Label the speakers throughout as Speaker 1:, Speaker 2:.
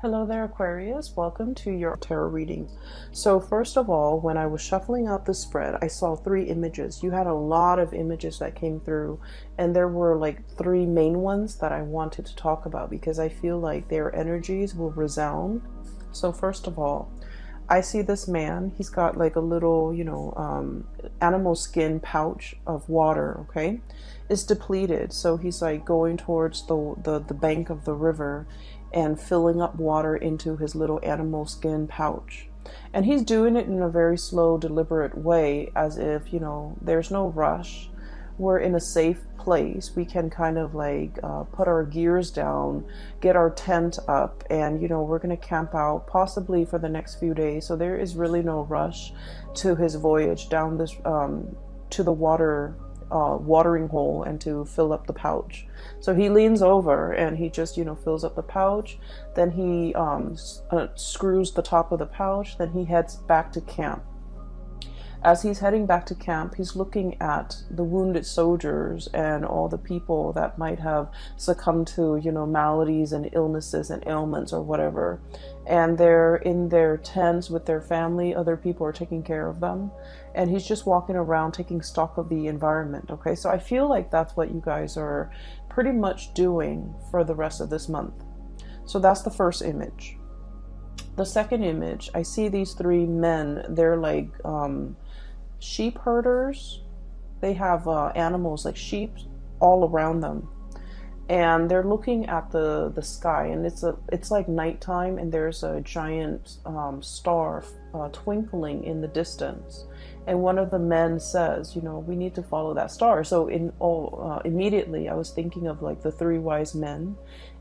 Speaker 1: Hello there, Aquarius. Welcome to your tarot reading. So first of all, when I was shuffling out the spread, I saw three images. You had a lot of images that came through, and there were like three main ones that I wanted to talk about because I feel like their energies will resound. So first of all, I see this man. He's got like a little, animal skin pouch of water, okay? It's depleted, so he's like going towards the bank of the river and filling up water into his little animal skin pouch. And he's doing it in a very slow, deliberate way, as if, there's no rush. We're in a safe place. We can kind of like put our gears down, get our tent up, and, we're going to camp out possibly for the next few days. So there is really no rush to his voyage down this, to the watering hole and to fill up the pouch. So he leans over and he just, fills up the pouch. Then he screws the top of the pouch. Then he heads back to camp. As he's heading back to camp, he's looking at the wounded soldiers and all the people that might have succumbed to, maladies and illnesses and ailments or whatever. And they're in their tents with their family. Other people are taking care of them. And he's just walking around taking stock of the environment. Okay, so I feel like that's what you guys are pretty much doing for the rest of this month. So that's the first image. The second image, I see these three men. They're like sheep herders. They have animals like sheep all around them, and they're looking at the sky, and it's like nighttime, and there's a giant star twinkling in the distance. And one of the men says, we need to follow that star. So immediately I was thinking of like the three wise men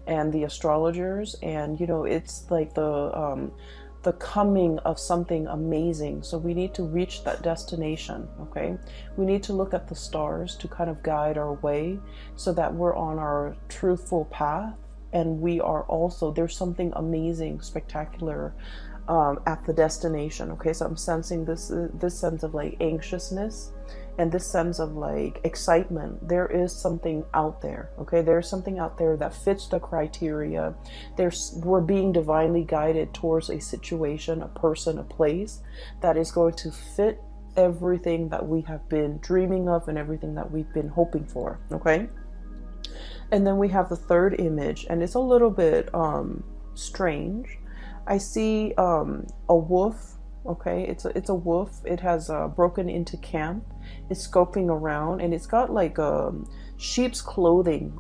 Speaker 1: and the astrologers, and it's like the coming of something amazing. So we need to reach that destination. Okay, we need to look at the stars to kind of guide our way so that we're on our truthful path, and we are also, there's something amazing, spectacular at the destination. Okay, so I'm sensing this sense of like anxiousness and this sense of like excitement. There is something out there. Okay, there's something out there that fits the criteria. We're being divinely guided towards a situation, a person, a place that is going to fit everything that we have been dreaming of and everything that we've been hoping for. Okay, and then we have the third image, and it's a little bit strange. I see a wolf. Okay, it's a wolf. It has broken into camp. It's scoping around, and it's got like sheep's clothing,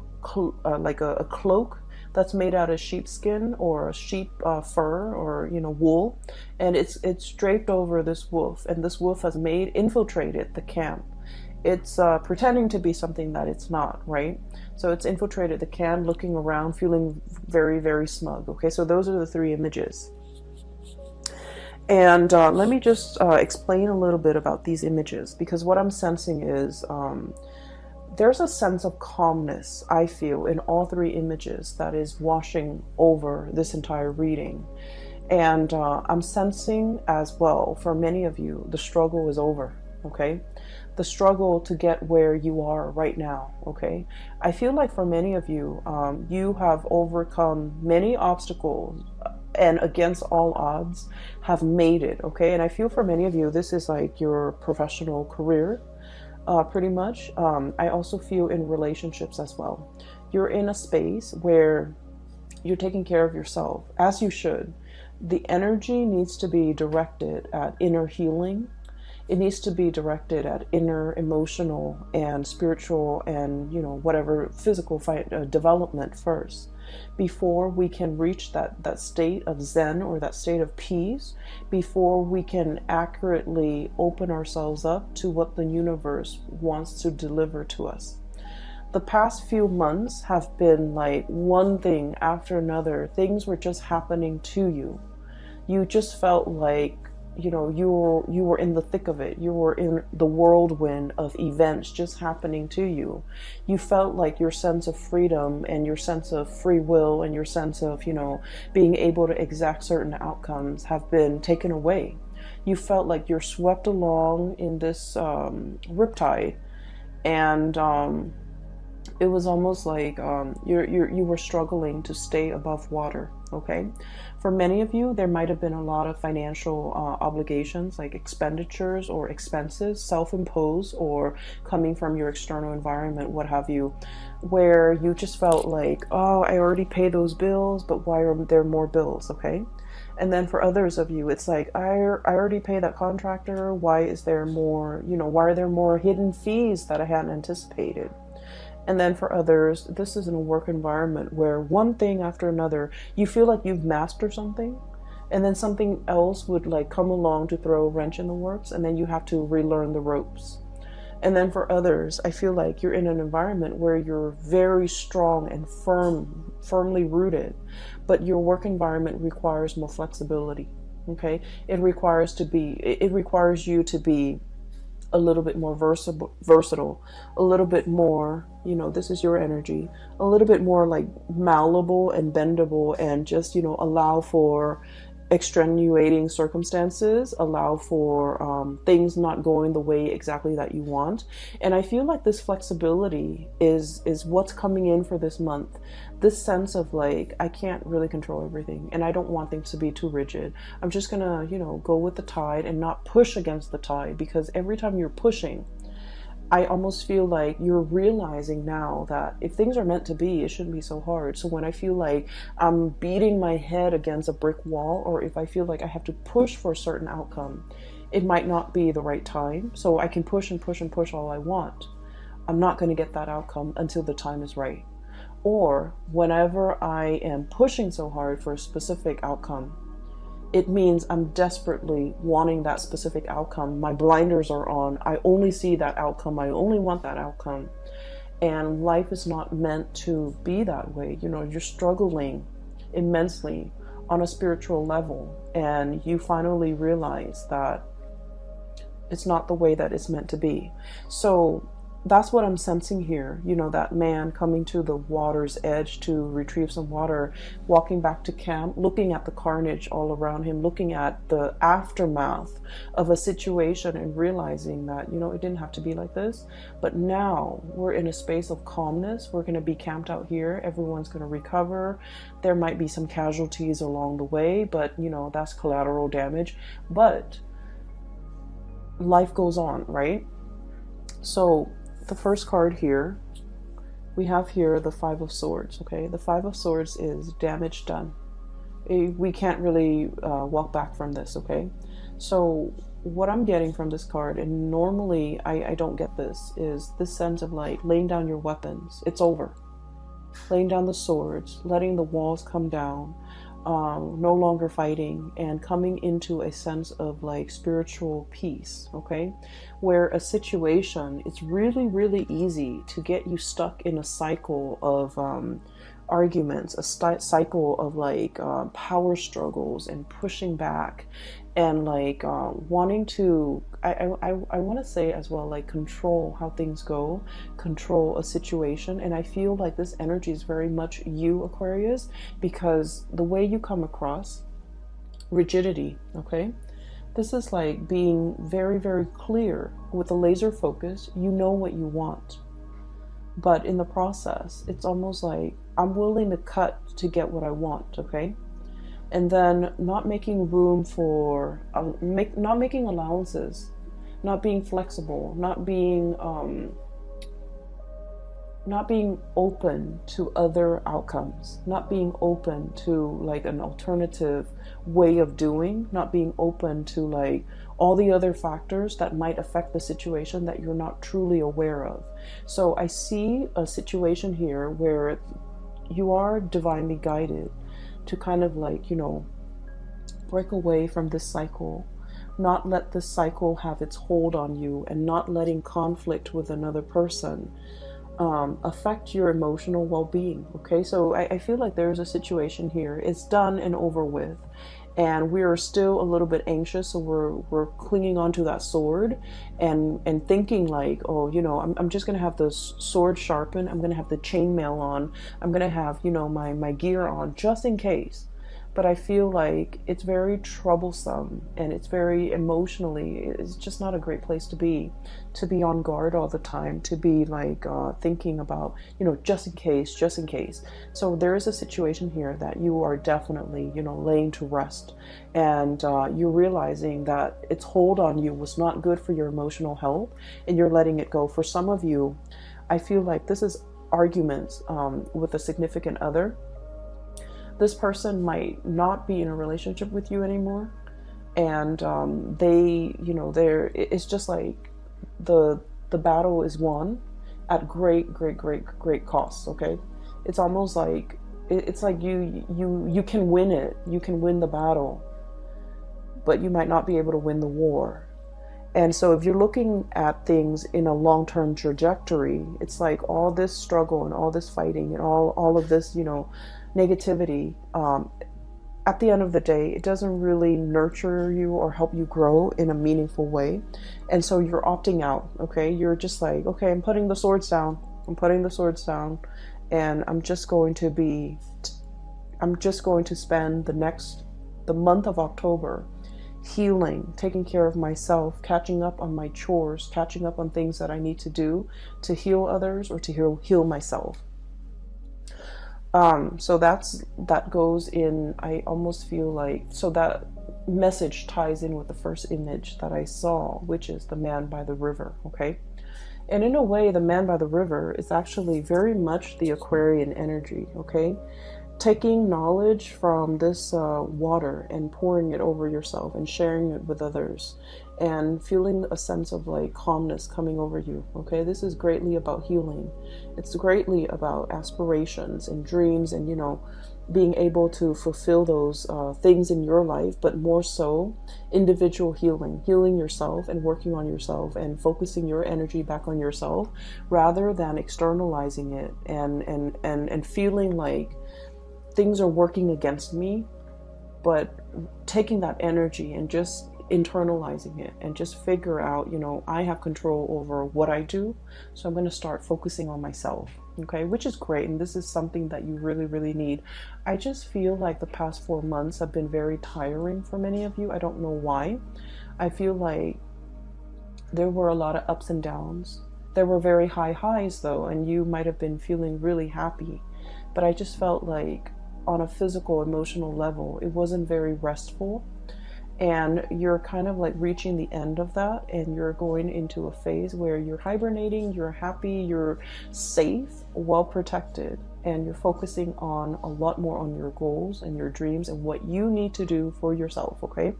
Speaker 1: like a cloak that's made out of sheepskin or sheep fur or wool, and it's draped over this wolf, and this wolf has infiltrated the camp. It's pretending to be something that it's not, right? So it's infiltrated the camp, looking around, feeling very, very smug. Okay, so those are the three images. And let me just explain a little bit about these images, because what I'm sensing is there's a sense of calmness, I feel, in all three images that is washing over this entire reading. And I'm sensing as well, for many of you, the struggle is over. Okay, the struggle to get where you are right now. Okay, I feel like for many of you, you have overcome many obstacles and against all odds have made it. Okay, and I feel for many of you, this is like your professional career, pretty much. I also feel in relationships as well. You're in a space where you're taking care of yourself, as you should. The energy needs to be directed at inner healing. It needs to be directed at inner emotional and spiritual and, whatever physical development first, before we can reach that state of Zen or that state of peace, before we can accurately open ourselves up to what the universe wants to deliver to us. The past few months have been like one thing after another. Things were just happening to you. You just felt like you were in the thick of it. You were in the whirlwind of events just happening to you. You felt like your sense of freedom and your sense of free will and your sense of, being able to exact certain outcomes have been taken away. You felt like you're swept along in this riptide, and it was almost like you were struggling to stay above water. Okay, for many of you, there might have been a lot of financial obligations, like expenditures or expenses, self-imposed or coming from your external environment, what have you, where you just felt like, oh, I already pay those bills, but why are there more bills? Okay. And then for others of you, it's like, I already pay that contractor. Why is there more, why are there more hidden fees that I hadn't anticipated? And then for others, this is in a work environment where one thing after another, you feel like you've mastered something, and then something else would like come along to throw a wrench in the works, and then you have to relearn the ropes. And then for others, I feel like you're in an environment where you're very strong and firmly rooted, but your work environment requires more flexibility. Okay, it requires you to be a little bit more versatile, a little bit more, this is your energy, a little bit more like malleable and bendable, and just, allow for extenuating circumstances, allow for things not going the way exactly that you want. And I feel like this flexibility is what's coming in for this month. This sense of like, I can't really control everything, and I don't want things to be too rigid. I'm just gonna, go with the tide and not push against the tide, because every time you're pushing, I almost feel like you're realizing now that if things are meant to be, it shouldn't be so hard. So when I feel like I'm beating my head against a brick wall, or if I feel like I have to push for a certain outcome, it might not be the right time. So I can push and push and push all I want. I'm not going to get that outcome until the time is right. Or whenever I am pushing so hard for a specific outcome, it means I'm desperately wanting that specific outcome. My blinders are on. I only see that outcome. I only want that outcome. And life is not meant to be that way. You're struggling immensely on a spiritual level, and you finally realize that it's not the way that it's meant to be. So that's what I'm sensing here. That man coming to the water's edge to retrieve some water, walking back to camp, looking at the carnage all around him, looking at the aftermath of a situation and realizing that, it didn't have to be like this. But now we're in a space of calmness. We're going to be camped out here. Everyone's going to recover. There might be some casualties along the way, but, that's collateral damage. But life goes on, right? So the first card here, we have here the Five of Swords. Okay, the Five of Swords is damage done. We can't really walk back from this. Okay, so what I'm getting from this card, and normally I don't get this, is this sense of like laying down your weapons. It's over. Laying down the swords, letting the walls come down, no longer fighting, and coming into a sense of like spiritual peace. Okay, where a situation, it's really, really easy to get you stuck in a cycle of arguments, a cycle of like power struggles and pushing back, and like wanting to, I want to say as well, like control how things go, control a situation. And I feel like this energy is very much you, Aquarius, because the way you come across, rigidity. Okay, this is like being very, very clear with a laser focus. You know what you want, but in the process, it's almost like I'm willing to cut to get what I want. Okay, and then not making room for, not making allowances, not being flexible, not being open to other outcomes, not being open to like an alternative way of doing, not being open to like all the other factors that might affect the situation that you're not truly aware of. So I see a situation here where you are divinely guided to kind of like, break away from this cycle, not let this cycle have its hold on you, and not letting conflict with another person affect your emotional well-being. Okay, so I feel like there's a situation here. It's done and over with, and we are still a little bit anxious, so we're clinging onto that sword and thinking like, oh, I'm just gonna have the sword sharpened, I'm gonna have the chainmail on, I'm gonna have my gear on just in case. but I feel like it's very troublesome, and it's very emotionally, it's just not a great place to be on guard all the time, to be like thinking about, just in case, just in case. So there is a situation here that you are definitely, laying to rest, and you're realizing that its hold on you was not good for your emotional health, and you're letting it go. For some of you, I feel like this is arguments with a significant other. This person might not be in a relationship with you anymore, and it's just like the battle is won at great cost. Okay, it's almost like it's like you can win it, you can win the battle, but you might not be able to win the war. And so if you're looking at things in a long-term trajectory, it's like all this struggle and all this fighting and all of this, negativity, at the end of the day, it doesn't really nurture you or help you grow in a meaningful way. And so you're opting out, okay? You're just like, okay, I'm putting the swords down. I'm putting the swords down, and I'm just going to spend the month of October healing, taking care of myself, catching up on my chores, catching up on things that I need to do to heal others or to heal myself. So that goes in, I almost feel like, so that message ties in with the first image that I saw, which is the man by the river, okay? And in a way, the man by the river is actually very much the Aquarian energy, okay? Taking knowledge from this water and pouring it over yourself and sharing it with others and feeling a sense of like calmness coming over you. Okay, this is greatly about healing. It's greatly about aspirations and dreams and, being able to fulfill those things in your life, but more so individual healing yourself and working on yourself and focusing your energy back on yourself rather than externalizing it and feeling like things are working against me, but taking that energy and just internalizing it and just figure out, I have control over what I do, so I'm going to start focusing on myself, okay, which is great, and this is something that you really need. I just feel like the past 4 months have been very tiring for many of you. I don't know why. I feel like there were a lot of ups and downs. There were very high highs though, and you might have been feeling really happy, but I just felt like on a physical, emotional level, it wasn't very restful. And you're kind of like reaching the end of that, and you're going into a phase where you're hibernating, you're happy, you're safe, well protected, and you're focusing on a lot more on your goals and your dreams and what you need to do for yourself, okay?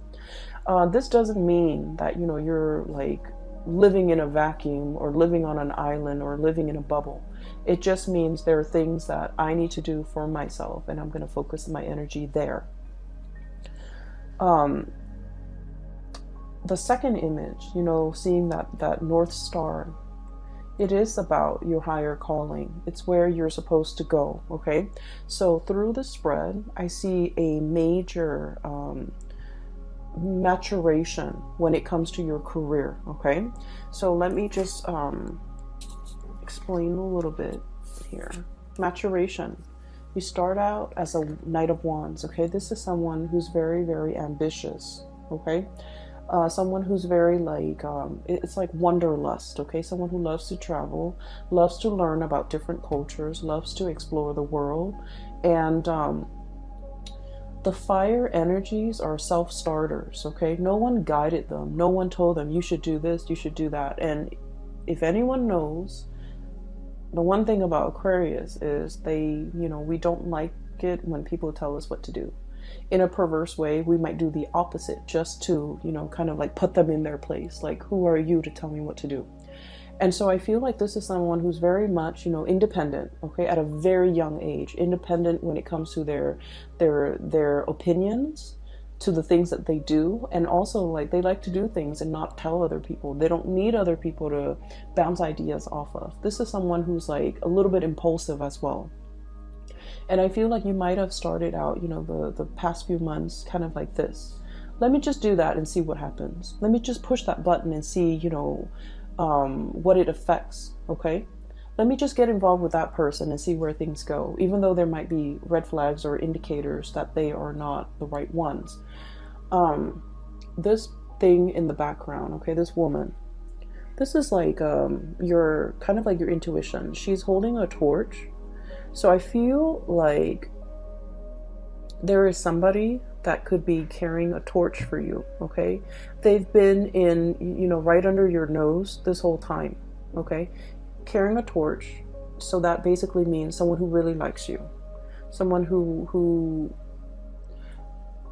Speaker 1: This doesn't mean that, you're like living in a vacuum or living on an island or living in a bubble. It just means there are things that I need to do for myself, and I'm going to focus my energy there. The second image, seeing that North Star, it is about your higher calling. It's where you're supposed to go, okay? So through the spread, I see a major maturation when it comes to your career, okay? So let me just explain a little bit here. Maturation. You start out as a Knight of Wands, okay? This is someone who's very ambitious, okay? Someone who's very like, it's like wanderlust, okay? Someone who loves to travel, loves to learn about different cultures, loves to explore the world. And the fire energies are self-starters, okay? No one guided them. No one told them, you should do this, you should do that. And if anyone knows, the one thing about Aquarius is we don't like it when people tell us what to do. In a perverse way, we might do the opposite just to, kind of like put them in their place. Like, who are you to tell me what to do? And so I feel like this is someone who's very much, independent, okay, at a very young age, independent when it comes to their opinions, to the things that they do, and also like they like to do things and not tell other people. They don't need other people to bounce ideas off of. This is someone who's like a little bit impulsive as well. And I feel like you might have started out, the past few months kind of like this. Let me just do that and see what happens. Let me just push that button and see, what it affects, okay? let me just get involved with that person and see where things go, even though there might be red flags or indicators that they are not the right ones. This thing in the background, okay, this woman, this is like your kind of like your intuition. She's holding a torch. So I feel like there is somebody that could be carrying a torch for you, okay? They've been in, you know, right under your nose this whole time, okay? Carrying a torch. So that basically means someone who really likes you. Someone who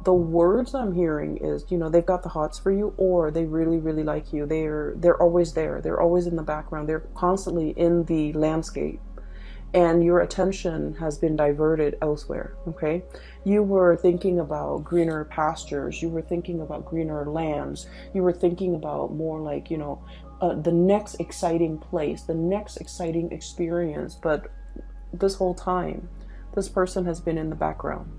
Speaker 1: the words I'm hearing is, you know, they've got the hots for you, or they really, really like you. They're always there. They're always in the background. They're constantly in the landscape. And your attention has been diverted elsewhere, okay? You were thinking about greener pastures. You were thinking about greener lands. You were thinking about more like, you know, the next exciting place, the next exciting experience. But this whole time, this person has been in the background.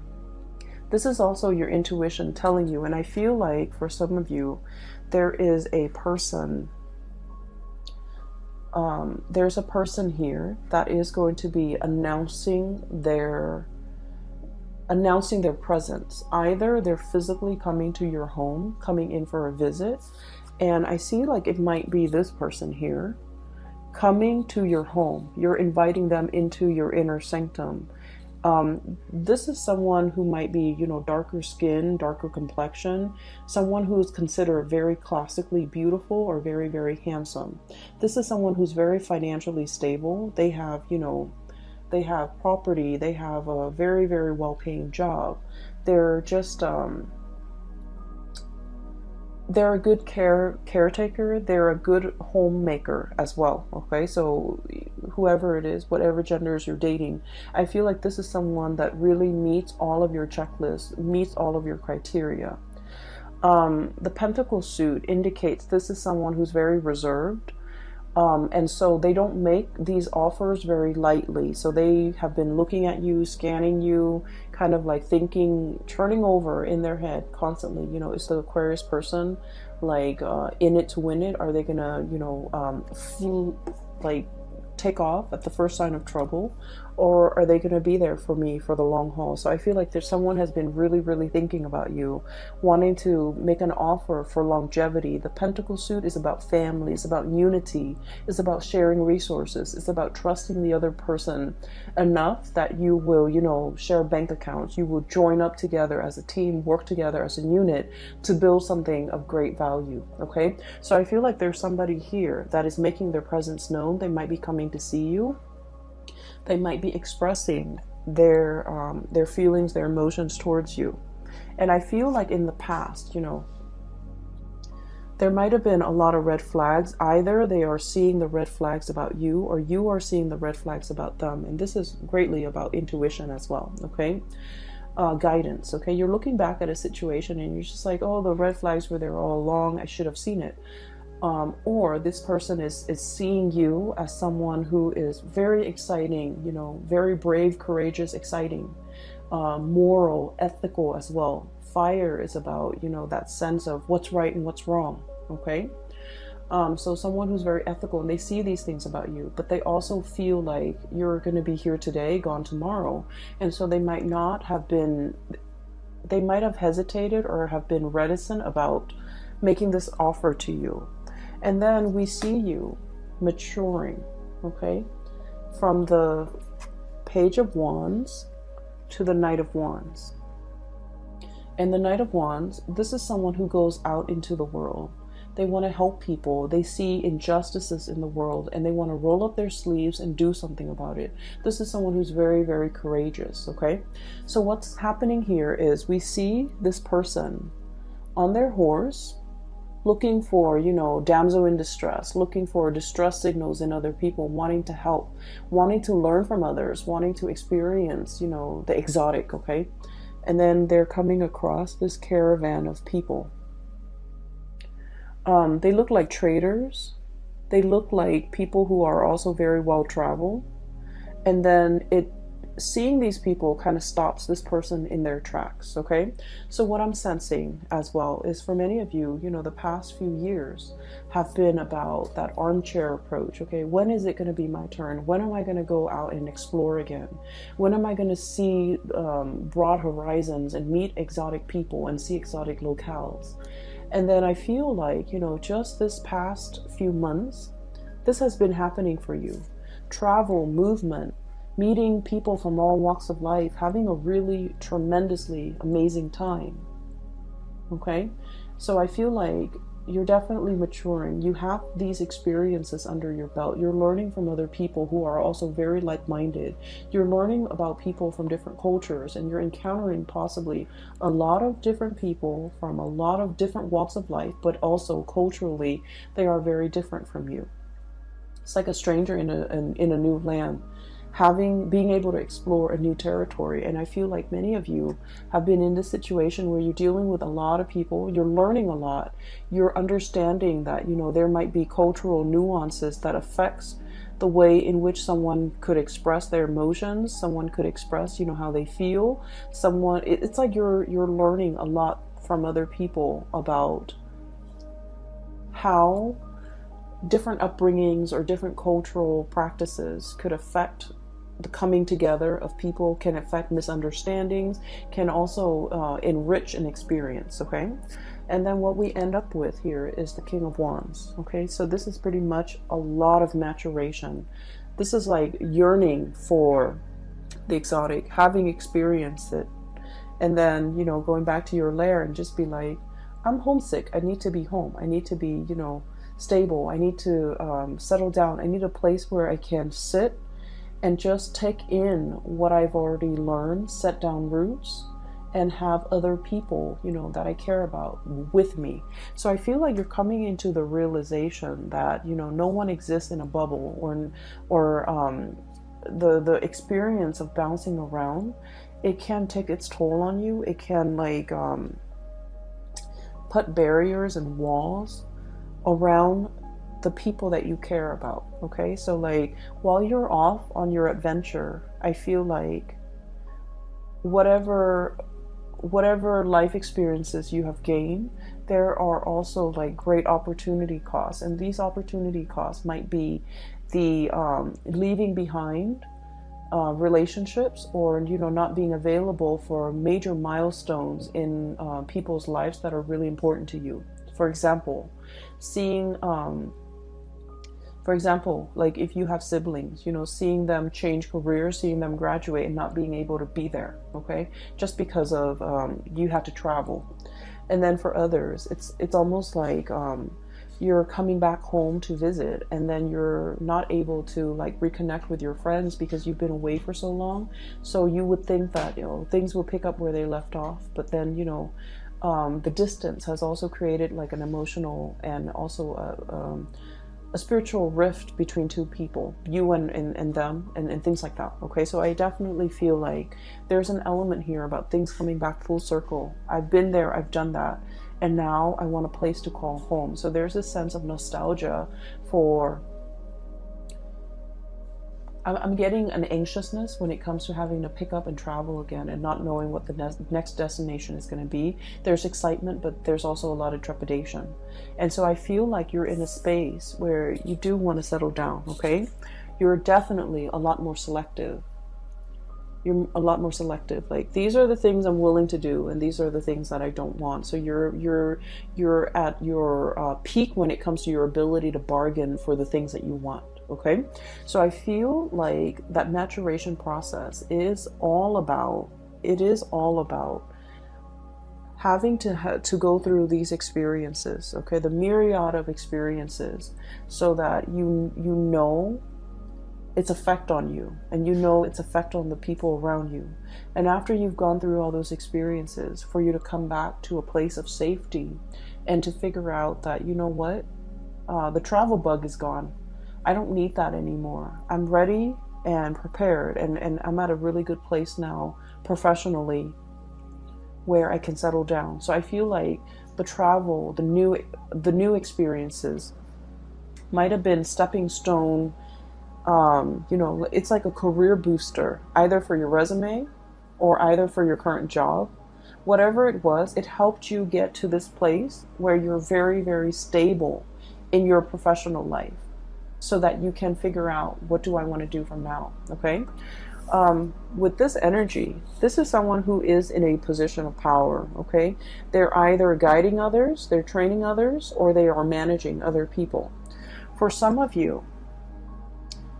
Speaker 1: This is also your intuition telling you. And I feel like for some of you, there is a person there's a person here that is going to be announcing their presence. Either they're physically coming to your home, coming in for a visit, and I see like it might be this person here coming to your home. You're inviting them into your inner sanctum. This is someone who might be, you know, darker skin, darker complexion, someone who is considered very classically beautiful or very, very handsome. This is someone who's very financially stable. They have, you know, they have property, they have a very, very well-paying job. They're just, they're a good caretaker. They're a good homemaker as well. Okay, so whoever it is, whatever genders you're dating, I feel like this is someone that really meets all of your checklists, meets all of your criteria. The Pentacle suit indicates this is someone who's very reserved. And so they don't make these offers very lightly. So they have been looking at you, scanning you, kind of like thinking, turning over in their head constantly. You know, is the Aquarius person like in it to win it? Are they gonna, you know, like take off at the first sign of trouble? Or are they going to be there for me for the long haul? So I feel like there's someone has been really, really thinking about you, wanting to make an offer for longevity. The Pentacle suit is about family. It's about unity. It's about sharing resources. It's about trusting the other person enough that you will, you know, share bank accounts. You will join up together as a team, work together as a unit to build something of great value. Okay. So I feel like there's somebody here that is making their presence known. They might be coming to see you. They might be expressing their feelings, their emotions towards you. And I feel like in the past, you know, there might have been a lot of red flags. Either they are seeing the red flags about you, or you are seeing the red flags about them. And this is greatly about intuition as well, okay? Guidance, okay? You're looking back at a situation and you're just like, oh, the red flags were there all along. I should have seen it. Or this person is seeing you as someone who is very exciting, you know, very brave, courageous, exciting, moral, ethical as well. Fire is about, you know, that sense of what's right and what's wrong, okay? So someone who's very ethical, and they see these things about you, but they also feel like you're going to be here today, gone tomorrow. And so they might not have been, they might have hesitated or have been reticent about making this offer to you. And then we see you maturing, okay? From the Page of Wands to the Knight of Wands. And the Knight of Wands, this is someone who goes out into the world. They want to help people. They see injustices in the world and they want to roll up their sleeves and do something about it. This is someone who's very, very courageous, okay? So what's happening here is we see this person on their horse, looking for, you know, damsel in distress, looking for distress signals in other people, wanting to help, wanting to learn from others, wanting to experience, you know, the exotic, okay? And then they're coming across this caravan of people. They look like traders. They look like people who are also very well traveled. And then it seeing these people kind of stops this person in their tracks, okay? So what I'm sensing as well is for many of you, you know, the past few years have been about that armchair approach, okay? When is it going to be my turn? When am I going to go out and explore again? When am I going to see broad horizons and meet exotic people and see exotic locales? And then I feel like, you know, just this past few months, this has been happening for you. Travel, movement, meeting people from all walks of life, having a really tremendously amazing time. Okay? So I feel like you're definitely maturing. You have these experiences under your belt. You're learning from other people who are also very like-minded. You're learning about people from different cultures, and you're encountering possibly a lot of different people from a lot of different walks of life, but also culturally, they are very different from you. It's like a stranger in a new land, being able to explore a new territory. And I feel like many of you have been in this situation where you're dealing with a lot of people, you're learning a lot, you're understanding that, you know, there might be cultural nuances that affects the way in which someone could express their emotions, someone could express, you know, how they feel. It's like you're learning a lot from other people about how different upbringings or different cultural practices could affect the coming together of people, can affect misunderstandings, can also enrich an experience, okay? And then what we end up with here is the King of Wands, okay? So this is pretty much a lot of maturation. This is like yearning for the exotic, having experienced it, and then, you know, going back to your lair and just be like, I'm homesick, I need to be home, I need to be, you know, stable, I need to settle down, I need a place where I can sit and just take in what I've already learned, set down roots, and have other people, you know, that I care about with me. So I feel like you're coming into the realization that, you know, no one exists in a bubble, or the experience of bouncing around, it can take its toll on you. It can like put barriers and walls around the people that you care about, okay? So like while you're off on your adventure, I feel like whatever life experiences you have gained, there are also like great opportunity costs, and these opportunity costs might be the leaving behind relationships, or, you know, not being available for major milestones in people's lives that are really important to you. For example, like if you have siblings, you know, seeing them change careers, seeing them graduate and not being able to be there, okay? Just because of you had to travel. And then for others, it's almost like you're coming back home to visit, and then you're not able to like reconnect with your friends because you've been away for so long. So you would think that, you know, things will pick up where they left off, but then, you know, the distance has also created like an emotional and also a spiritual rift between two people, you and them, and things like that, okay? So I definitely feel like there's an element here about things coming back full circle. I've been there, I've done that, and now I want a place to call home. So there's a sense of nostalgia for, I'm getting an anxiousness when it comes to having to pick up and travel again and not knowing what the next destination is going to be. There's excitement, but there's also a lot of trepidation. And so I feel like you're in a space where you do want to settle down, okay? You're definitely a lot more selective. You're a lot more selective. Like, these are the things I'm willing to do, and these are the things that I don't want. So you're at your peak when it comes to your ability to bargain for the things that you want. Okay, so I feel like that maturation process is all about having to go through these experiences, okay, the myriad of experiences, so that you know its effect on you, and you know its effect on the people around you. And after you've gone through all those experiences, for you to come back to a place of safety and to figure out that, you know what, the travel bug is gone. I don't need that anymore. I'm ready and prepared, and I'm at a really good place now professionally where I can settle down. So I feel like the travel, the new experiences might have been stepping stone You know, it's like a career booster, either for your resume or either for your current job. Whatever it was, it helped you get to this place where you're very, very stable in your professional life so that you can figure out, what do I want to do from now? Okay. With this energy, this is someone who is in a position of power. Okay. They're either guiding others, they're training others, or they are managing other people. For some of you,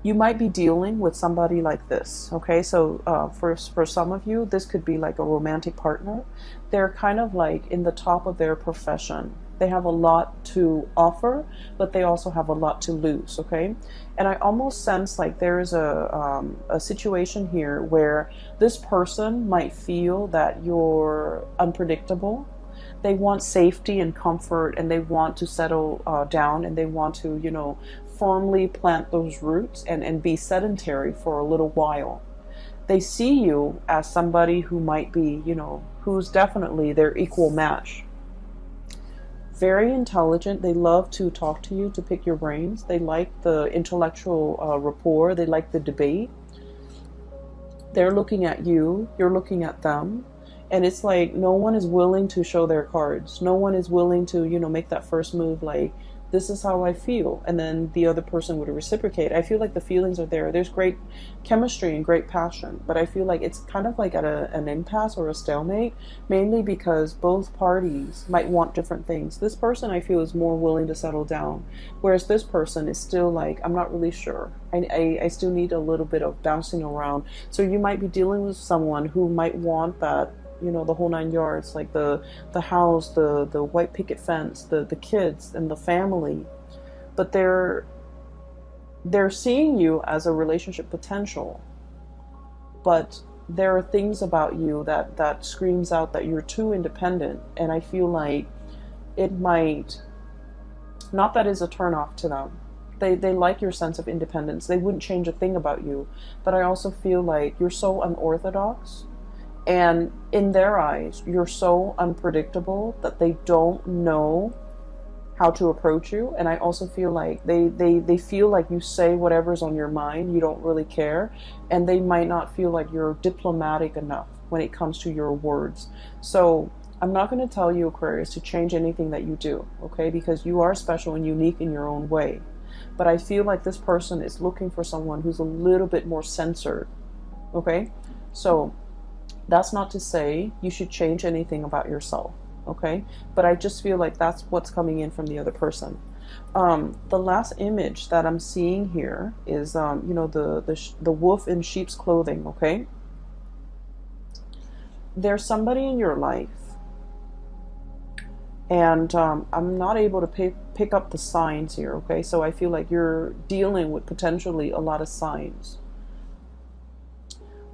Speaker 1: you might be dealing with somebody like this. Okay, so for some of you, this could be like a romantic partner. They're kind of like in the top of their profession. They have a lot to offer, but they also have a lot to lose. Okay, and I almost sense like there is a situation here where this person might feel that you're unpredictable. They want safety and comfort, and they want to settle down, and they want to, you know, firmly plant those roots and be sedentary for a little while. They see you as somebody who might be, you know, who's definitely their equal match. Very intelligent. They love to talk to you, to pick your brains. They like the intellectual rapport. They like the debate. They're looking at you. You're looking at them. And it's like no one is willing to show their cards. No one is willing to, you know, make that first move like, this is how I feel. And then the other person would reciprocate. I feel like the feelings are there. There's great chemistry and great passion. But I feel like it's kind of like at an impasse or a stalemate, mainly because both parties might want different things. This person, I feel, is more willing to settle down. Whereas this person is still like, I'm not really sure. I still need a little bit of bouncing around. So you might be dealing with someone who might want that, you know, the whole 9 yards, like the house, the white picket fence, the kids and the family. But they're seeing you as a relationship potential. But there are things about you that screams out that you're too independent. And I feel like it might, not that is a turnoff to them. They like your sense of independence. They wouldn't change a thing about you. But I also feel like you're so unorthodox. And in their eyes, you're so unpredictable that they don't know how to approach you. And I also feel like they feel like you say whatever's on your mind, you don't really care. And they might not feel like you're diplomatic enough when it comes to your words. So I'm not going to tell you, Aquarius, to change anything that you do, okay? Because you are special and unique in your own way. But I feel like this person is looking for someone who's a little bit more censored, okay? So that's not to say you should change anything about yourself, okay? But I just feel like that's what's coming in from the other person. The last image that I'm seeing here is, you know, the wolf in sheep's clothing, okay? There's somebody in your life, and I'm not able to pick up the signs here, okay? So I feel like you're dealing with potentially a lot of signs.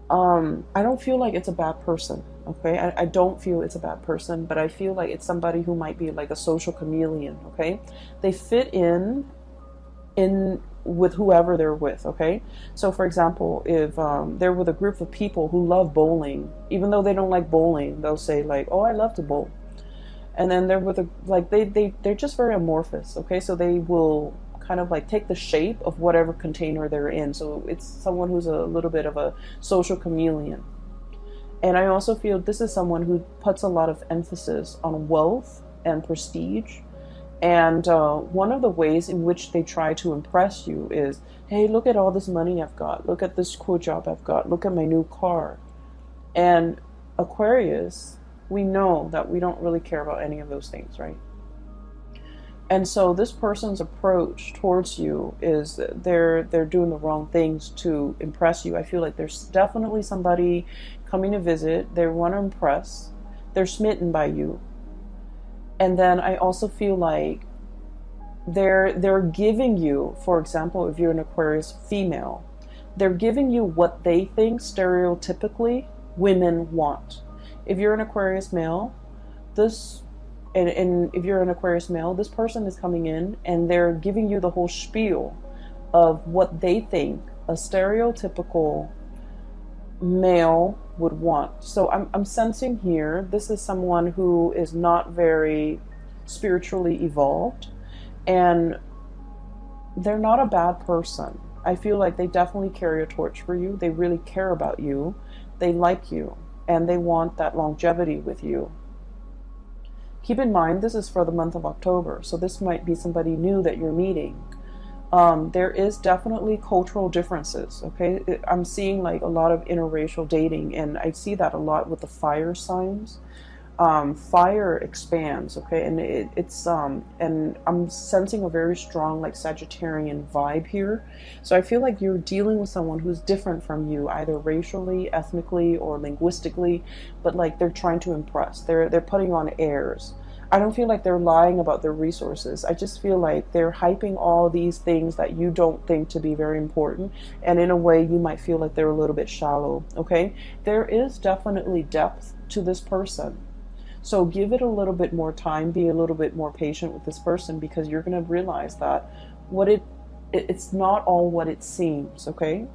Speaker 1: I don't feel like it's a bad person, okay? I don't feel it's a bad person, but I feel like it's somebody who might be like a social chameleon, okay? They fit in with whoever they're with, okay? So for example, if they're with a group of people who love bowling, even though they don't like bowling, they'll say like, oh, I love to bowl. And then they're with they're just very amorphous, okay? So they will kind of like take the shape of whatever container they're in. So it's someone who's a little bit of a social chameleon. And I also feel this is someone who puts a lot of emphasis on wealth and prestige. And one of the ways in which they try to impress you is, hey, look at all this money I've got. Look at this cool job I've got. Look at my new car. And Aquarius, we know that we don't really care about any of those things, right? And so this person's approach towards you is they're doing the wrong things to impress you. I feel like there's definitely somebody coming to visit. They want to impress. They're smitten by you. And then I also feel like they're giving you, for example, if you're an Aquarius female, they're giving you what they think stereotypically women want. If you're an Aquarius male, and if you're an Aquarius male, this person is coming in and they're giving you the whole spiel of what they think a stereotypical male would want. So I'm sensing here, this is someone who is not very spiritually evolved, and they're not a bad person. I feel like they definitely carry a torch for you. They really care about you. They like you, and they want that longevity with you. Keep in mind, this is for the month of October, so this might be somebody new that you're meeting. There is definitely cultural differences, okay? I'm seeing like a lot of interracial dating, and I see that a lot with the fire signs. Fire expands, okay, and it's and I'm sensing a very strong like Sagittarian vibe here. So I feel like you're dealing with someone who's different from you, either racially, ethnically, or linguistically, but like they're trying to impress. They're putting on airs. I don't feel like they're lying about their resources. I just feel like they're hyping all these things that you don't think to be very important, and in a way you might feel like they're a little bit shallow, okay? There is definitely depth to this person. So give it a little bit more time, be a little bit more patient with this person, because you're going to realize that it's not all what it seems, okay?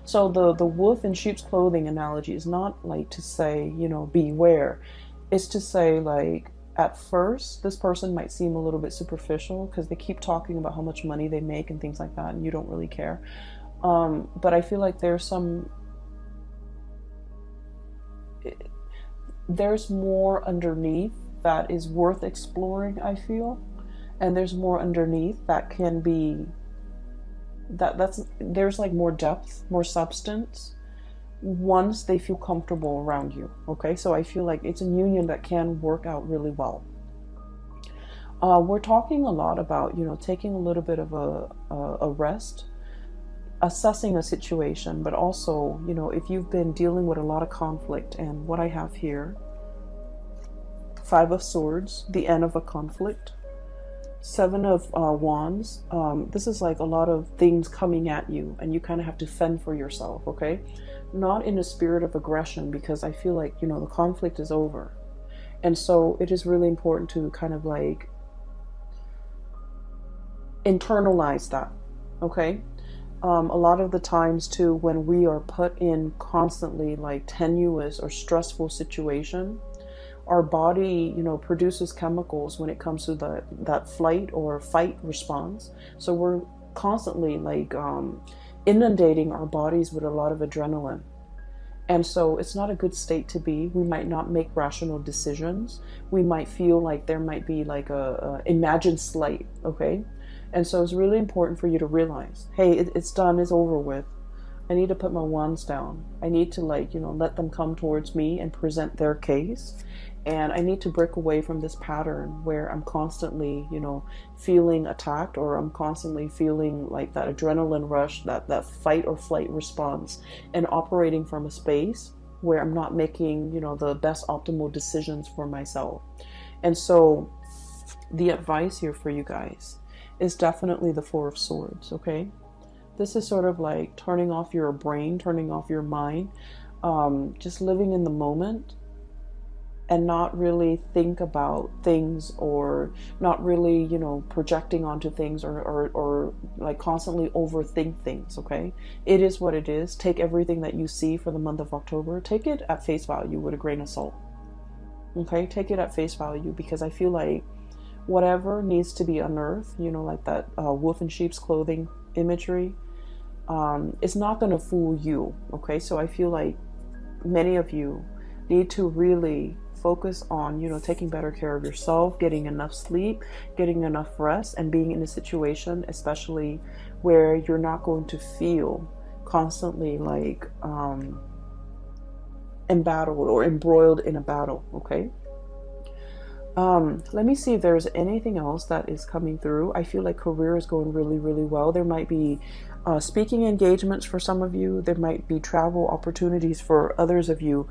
Speaker 1: So the wolf in sheep's clothing analogy is not like to say, you know, beware. It's to say, like, at first this person might seem a little bit superficial because they keep talking about how much money they make and things like that, and you don't really care. But I feel like there's more underneath that is worth exploring, I feel. And there's more underneath that can be, there's like more depth, more substance once they feel comfortable around you, okay? So I feel like it's a union that can work out really well. We're talking a lot about, you know, taking a little bit of a rest, assessing a situation, but also, you know, if you've been dealing with a lot of conflict, and what I have here, Five of Swords, the end of a conflict, Seven of Wands, this is like a lot of things coming at you, and you kind of have to fend for yourself, okay? Not in a spirit of aggression, because I feel like, you know, the conflict is over. And so it is really important to kind of like internalize that, okay? A lot of the times too, when we are put in constantly like tenuous or stressful situation, our body, you know, produces chemicals when it comes to that flight or fight response. So we're constantly like inundating our bodies with a lot of adrenaline. And so it's not a good state to be. We might not make rational decisions. We might feel like there might be like a imagined slight, okay? And so it's really important for you to realize, hey, it's done, it's over with. I need to put my wands down. I need to, like, you know, let them come towards me and present their case. And I need to break away from this pattern where I'm constantly, you know, feeling attacked, or I'm constantly feeling like that adrenaline rush, that fight or flight response, and operating from a space where I'm not making, you know, the best optimal decisions for myself. And so the advice here for you guys is definitely the Four of Swords, okay? This is sort of like turning off your brain, turning off your mind, just living in the moment, and not really think about things, or not really, you know, projecting onto things, or like constantly overthink things, okay? It is what it is. Take everything that you see for the month of October, take it at face value with a grain of salt, okay? Take it at face value, because I feel like whatever needs to be unearthed, you know, like that wolf in sheep's clothing imagery, it's not going to fool you, okay? So I feel like many of you need to really focus on, you know, taking better care of yourself, getting enough sleep, getting enough rest, and being in a situation especially where you're not going to feel constantly like embattled or embroiled in a battle, okay? Let me see if there's anything else that is coming through. I feel like career is going really, really well. There might be speaking engagements for some of you. There might be travel opportunities for others of you.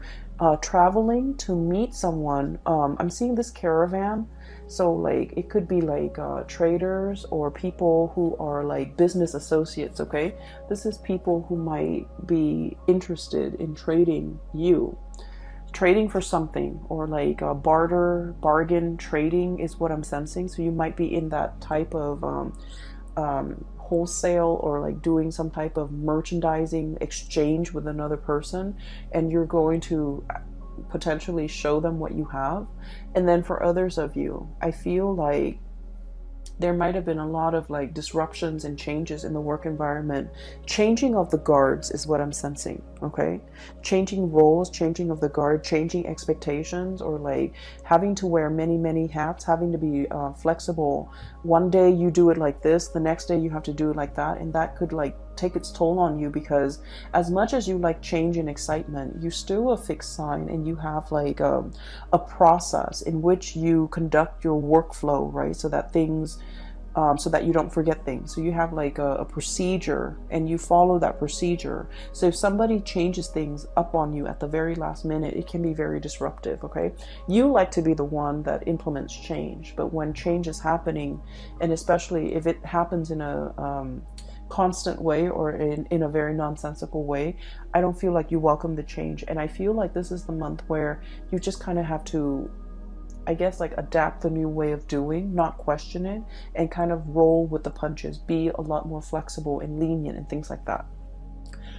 Speaker 1: Traveling to meet someone. I'm seeing this caravan. So like it could be like traders or people who are like business associates, okay? This is people who might be interested in trading for something, or like bargain trading is what I'm sensing. So you might be in that type of wholesale, or like doing some type of merchandising exchange with another person, and you're going to potentially show them what you have. And then for others of you, I feel like there might have been a lot of like disruptions and changes in the work environment. Changing of the guards is what I'm sensing. Okay, changing roles, changing of the guard, changing expectations, or like having to wear many hats, having to be flexible. One day you do it like this, the next day you have to do it like that, and that could like take its toll on you, because as much as you like change and excitement, you still a fixed sign, and you have like a process in which you conduct your workflow, right? So that things so that you don't forget things. So you have like a procedure, and you follow that procedure. So if somebody changes things up on you at the very last minute, it can be very disruptive. Okay, you like to be the one that implements change, but when change is happening, and especially if it happens in a constant way, or in a very nonsensical way, I don't feel like you welcome the change. And I feel like this is the month where you just kind of have to, I guess, like adapt the new way of doing, not question it, and kind of roll with the punches, be a lot more flexible and lenient and things like that.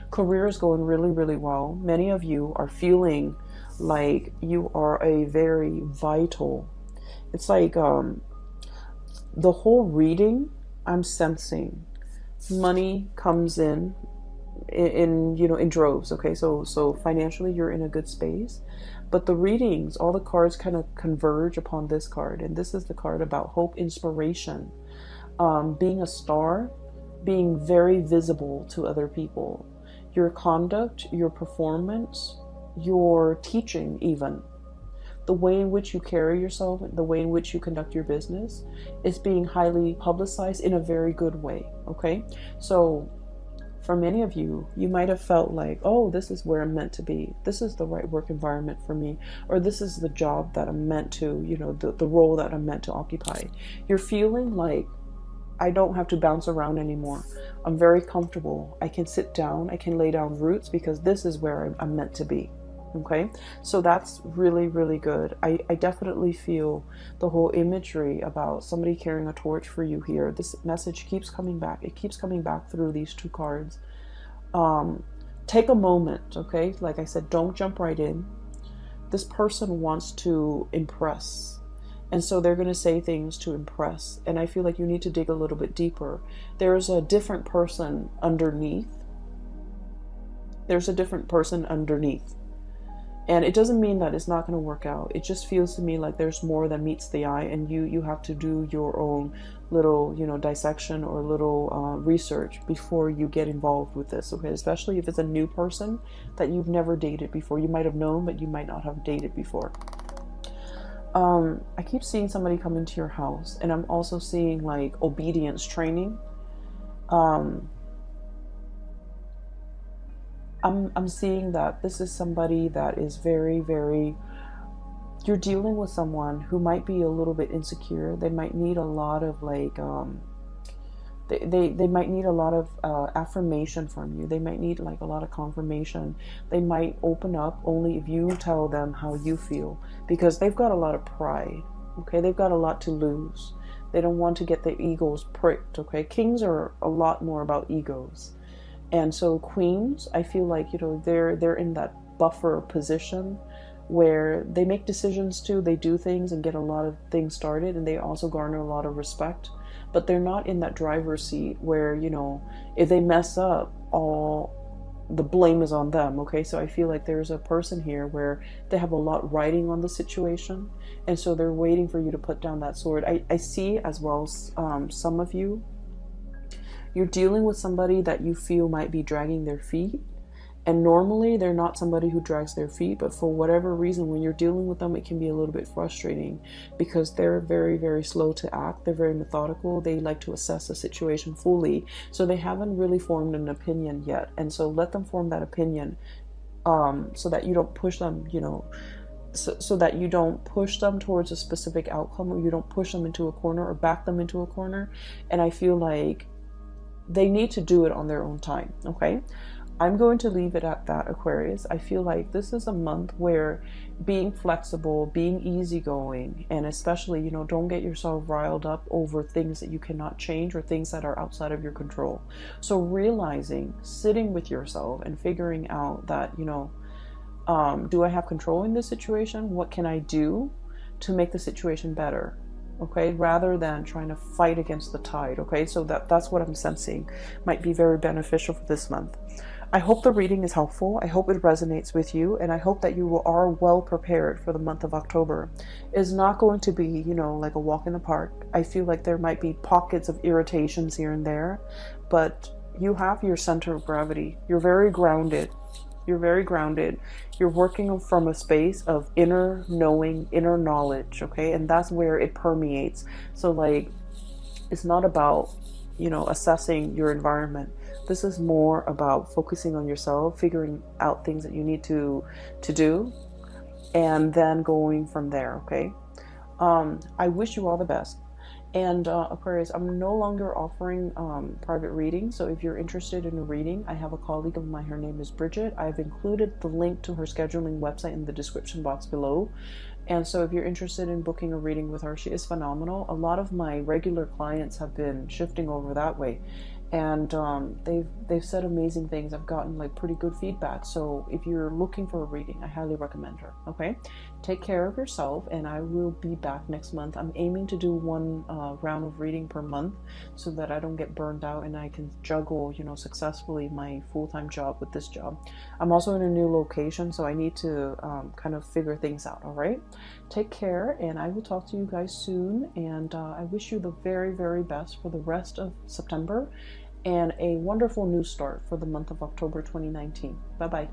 Speaker 1: Career is going really well. Many of you are feeling like you are a very vital, it's like the whole reading, I'm sensing money comes in you know, in droves. Okay, so financially you're in a good space, but the readings, all the cards kind of converge upon this card, and this is the card about hope, inspiration, being a star, being very visible to other people. Your conduct, your performance, your teaching, even the way in which you carry yourself, the way in which you conduct your business is being highly publicized in a very good way. Okay, so for many of you, you might have felt like, oh, this is where I'm meant to be. This is the right work environment for me. Or this is the job that I'm meant to, you know, the role that I'm meant to occupy. You're feeling like, I don't have to bounce around anymore. I'm very comfortable. I can sit down. I can lay down roots, because this is where I'm meant to be. Okay, so that's really good. I definitely feel the whole imagery about somebody carrying a torch for you here. This message keeps coming back. It keeps coming back through these two cards. Take a moment, okay? Like I said, don't jump right in. This person wants to impress, and so they're going to say things to impress, and I feel like you need to dig a little bit deeper. There's a different person underneath. There's a different person underneath. And it doesn't mean that it's not going to work out. It just feels to me like there's more than meets the eye, and you have to do your own little, you know, dissection or little research before you get involved with this. Okay, especially if it's a new person that you've never dated before. You might have known, but you might not have dated before. I keep seeing somebody come into your house, and I'm also seeing like obedience training. I'm seeing that this is somebody that is very you're dealing with someone who might be a little bit insecure. They might need a lot of like they might need a lot of affirmation from you. They might need like a lot of confirmation. They might open up only if you tell them how you feel, because they've got a lot of pride. Okay, they've got a lot to lose. They don't want to get their egos pricked. Okay, kings are a lot more about egos. And so queens, I feel like, you know, they're in that buffer position where they make decisions too. They do things and get a lot of things started, and they also garner a lot of respect. But they're not in that driver's seat where, you know, if they mess up, all the blame is on them. Okay, so I feel like there's a person here where they have a lot riding on the situation, and so they're waiting for you to put down that sword. I see as well some of you, you're dealing with somebody that you feel might be dragging their feet. And normally they're not somebody who drags their feet, but for whatever reason, when you're dealing with them, it can be a little bit frustrating, because they're very slow to act. They're very methodical. They like to assess the situation fully. So they haven't really formed an opinion yet. And so let them form that opinion, so that you don't push them, you know, so that you don't push them towards a specific outcome, or you don't push them into a corner or back them into a corner. And I feel like they need to do it on their own time. Okay, I'm going to leave it at that, Aquarius. I feel like this is a month where being flexible, being easygoing, and especially, you know, don't get yourself riled up over things that you cannot change or things that are outside of your control. So realizing, sitting with yourself and figuring out that, you know, do I have control in this situation? What can I do to make the situation better? okay, rather than trying to fight against the tide, okay? So that's what I'm sensing might be very beneficial for this month. I hope the reading is helpful. I hope it resonates with you, and I hope that you are well prepared for the month of October. It's not going to be, you know, like a walk in the park. I feel like there might be pockets of irritations here and there, but you have your center of gravity. You're very grounded. You're very grounded. You're working from a space of inner knowing, inner knowledge, okay? And that's where it permeates. So like, it's not about, you know, assessing your environment. This is more about focusing on yourself, figuring out things that you need to do, and then going from there, okay? I wish you all the best. And Aquarius, I'm no longer offering private readings. So if you're interested in a reading, I have a colleague of mine. Her name is Bridget. I've included the link to her scheduling website in the description box below. And so if you're interested in booking a reading with her, she is phenomenal. A lot of my regular clients have been shifting over that way. And they've said amazing things. I've gotten like pretty good feedback. So if you're looking for a reading, I highly recommend her. Okay, take care of yourself, and I will be back next month. I'm aiming to do one round of reading per month, so that I don't get burned out and I can juggle, you know, successfully my full-time job with this job. I'm also in a new location, so I need to kind of figure things out. All right, take care, and I will talk to you guys soon. And I wish you the very, very best for the rest of September, and a wonderful new start for the month of October 2019. Bye-bye.